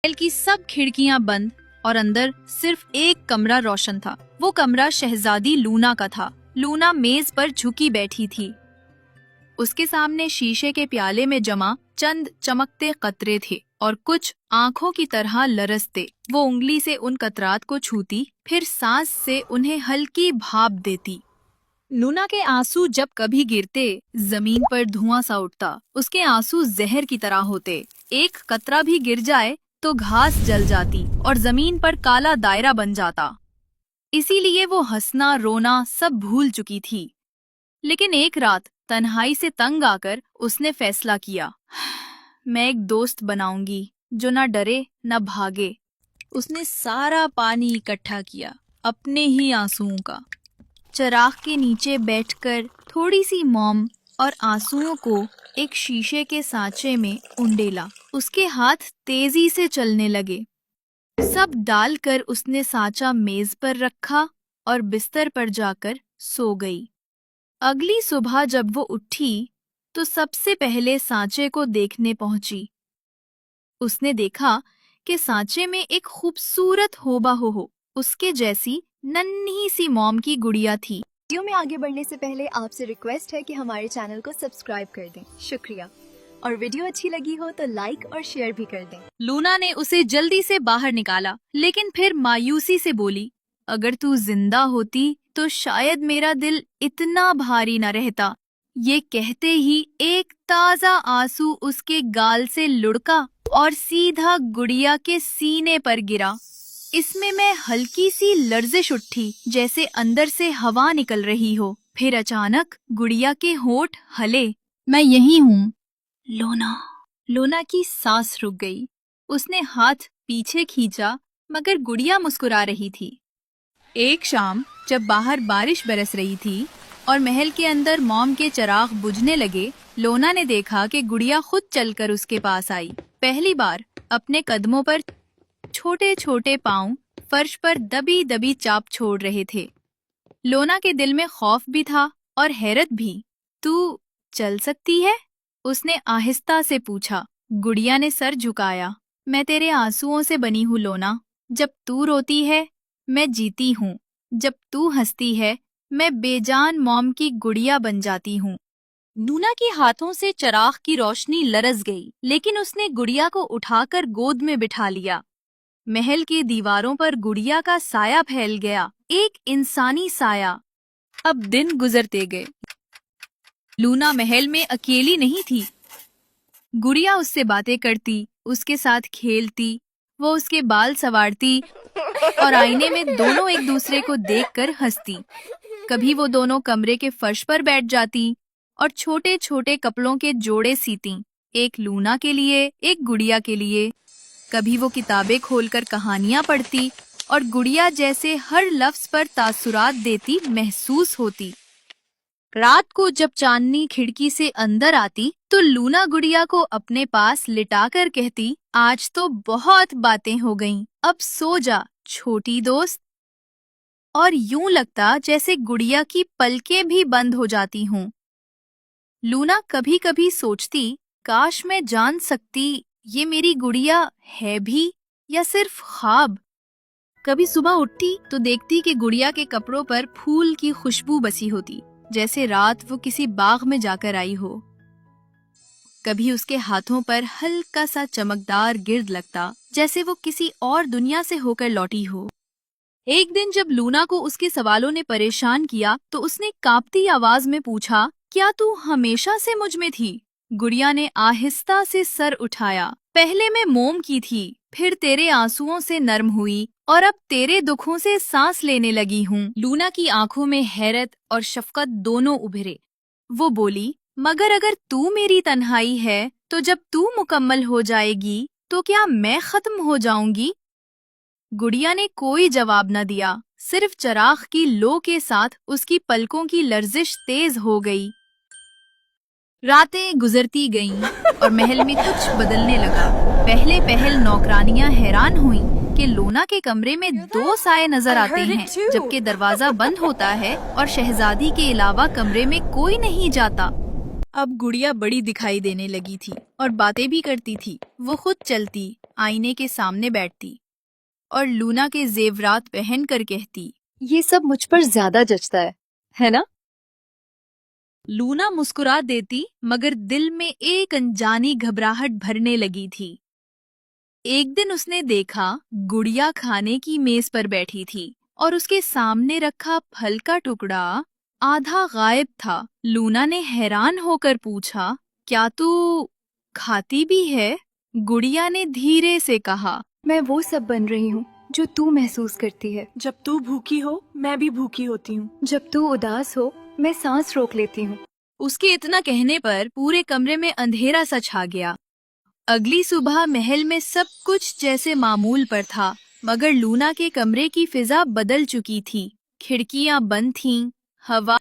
महल की सब खिड़कियां बंद और अंदर सिर्फ एक कमरा रोशन था। वो कमरा शहजादी लूना का था। लूना मेज पर झुकी बैठी थी। उसके सामने शीशे के प्याले में जमा चंद चमकते कतरे थे और कुछ आंखों की तरह लरसते। वो उंगली से उन कतरात को छूती, फिर सांस से उन्हें हल्की भाप देती। लूना के आंसू जब कभी गिरते, जमीन पर धुआं सा उठता। उसके आंसू जहर की तरह होते। एक कतरा भी गिर जाए तो घास जल जाती और जमीन पर काला दायरा बन जाता। इसीलिए वो हंसना रोना सब भूल चुकी थी। लेकिन एक रात तन्हाई से तंग आकर उसने फैसला किया, मैं एक दोस्त बनाऊंगी जो न डरे न भागे। उसने सारा पानी इकट्ठा किया, अपने ही आंसुओं का। चराग के नीचे बैठकर थोड़ी सी मोम और आंसुओं को एक शीशे के सांचे में उंडेला। उसके हाथ तेजी से चलने लगे। सब डालकर उसने सांचा मेज पर रखा और बिस्तर पर जाकर सो गई। अगली सुबह जब वो उठी तो सबसे पहले सांचे को देखने पहुंची। उसने देखा कि सांचे में एक खूबसूरत होबाहो उसके जैसी नन्ही सी मोम की गुड़िया थी। वीडियो में आगे बढ़ने से पहले आपसे रिक्वेस्ट है कि हमारे चैनल को सब्सक्राइब कर दें। शुक्रिया। और वीडियो अच्छी लगी हो तो लाइक और शेयर भी कर दें। लूना ने उसे जल्दी से बाहर निकाला, लेकिन फिर मायूसी से बोली, अगर तू जिंदा होती तो शायद मेरा दिल इतना भारी न रहता। ये कहते ही एक ताजा आंसू उसके गाल से लुढ़का और सीधा गुड़िया के सीने पर गिरा। इसमें मैं हल्की सी लर्जिश उठी, जैसे अंदर से हवा निकल रही हो। फिर अचानक गुड़िया के होंठ हिले। मैं यही हूँ लोना। लोना की सांस रुक गई। उसने हाथ पीछे खींचा, मगर गुड़िया मुस्कुरा रही थी। एक शाम जब बाहर बारिश बरस रही थी और महल के अंदर मोम के चराग बुझने लगे, लोना ने देखा कि गुड़िया खुद चलकर उसके पास आई। पहली बार अपने कदमों पर छोटे छोटे पांव फर्श पर दबी दबी चाप छोड़ रहे थे। लोना के दिल में खौफ भी था और हैरत भी। तू चल सकती है? उसने आहिस्ता से पूछा। गुड़िया ने सर झुकाया। मैं तेरे आंसुओं से बनी हूँ लोना। जब तू रोती है मैं जीती हूँ, जब तू हंसती है मैं बेजान मोम की गुड़िया बन जाती हूँ। लूना के हाथों से चराग की रोशनी लरस गई, लेकिन उसने गुड़िया को उठाकर गोद में बिठा लिया। महल की दीवारों पर गुड़िया का साया फैल गया, एक इंसानी साया। अब दिन गुजरते गए। लूना महल में अकेली नहीं थी। गुड़िया उससे बातें करती, उसके साथ खेलती, वो उसके बाल संवारती और आईने में दोनों एक दूसरे को देखकर हंसती। कभी वो दोनों कमरे के फर्श पर बैठ जाती और छोटे छोटे कपड़ों के जोड़े सीती, एक लूना के लिए, एक गुड़िया के लिए। कभी वो किताबें खोलकर कहानियां पढ़ती और गुड़िया जैसे हर लफ्ज पर तासुरात देती महसूस होती। रात को जब चांदनी खिड़की से अंदर आती तो लूना गुड़िया को अपने पास लिटाकर कहती, आज तो बहुत बातें हो गईं, अब सो जा छोटी दोस्त। और यूं लगता जैसे गुड़िया की पलकें भी बंद हो जाती हों। लूना कभी कभी सोचती, काश मैं जान सकती ये मेरी गुड़िया है भी या सिर्फ ख्वाब। कभी सुबह उठती तो देखती कि गुड़िया के कपड़ों पर फूल की खुशबू बसी होती, जैसे रात वो किसी बाग में जाकर आई हो। कभी उसके हाथों पर हल्का सा चमकदार गिर्द लगता, जैसे वो किसी और दुनिया से होकर लौटी हो। एक दिन जब लूना को उसके सवालों ने परेशान किया तो उसने कांपती आवाज में पूछा, क्या तू हमेशा से मुझ में थी? गुड़िया ने आहिस्ता से सर उठाया। पहले मैं मोम की थी, फिर तेरे आंसुओं से नर्म हुई और अब तेरे दुखों से सांस लेने लगी हूँ। लूना की आंखों में हैरत और शफकत दोनों उभरे। वो बोली, मगर अगर तू मेरी तन्हाई है तो जब तू मुकम्मल हो जाएगी तो क्या मैं खत्म हो जाऊंगी? गुड़िया ने कोई जवाब न दिया, सिर्फ चराग की लो के साथ उसकी पलकों की लर्जिश तेज हो गई। रातें गुजरती गईं और महल में कुछ बदलने लगा। पहले पहल नौकरानियां हैरान हुईं कि लोना के कमरे में दो साए नजर आते हैं, जबकि दरवाजा बंद होता है और शहजादी के अलावा कमरे में कोई नहीं जाता। अब गुड़िया बड़ी दिखाई देने लगी थी और बातें भी करती थी। वो खुद चलती, आईने के सामने बैठती और लूना के जेवरात पहन कर कहती, ये सब मुझ पर ज्यादा जचता है ना? लूना मुस्कुरा देती मगर दिल में एक अनजानी घबराहट भरने लगी थी। एक दिन उसने देखा गुड़िया खाने की मेज पर बैठी थी और उसके सामने रखा फल का टुकड़ा आधा गायब था। लूना ने हैरान होकर पूछा, क्या तू खाती भी है? गुड़िया ने धीरे से कहा, मैं वो सब बन रही हूँ जो तू महसूस करती है। जब तू भूखी हो मैं भी भूखी होती हूँ। जब तू उदास हो मैं सांस रोक लेती हूँ। उसके इतना कहने पर पूरे कमरे में अंधेरा सा छा गया। अगली सुबह महल में सब कुछ जैसे मामूल पर था, मगर लूना के कमरे की फिजा बदल चुकी थी। खिड़कियां बंद थीं, हवा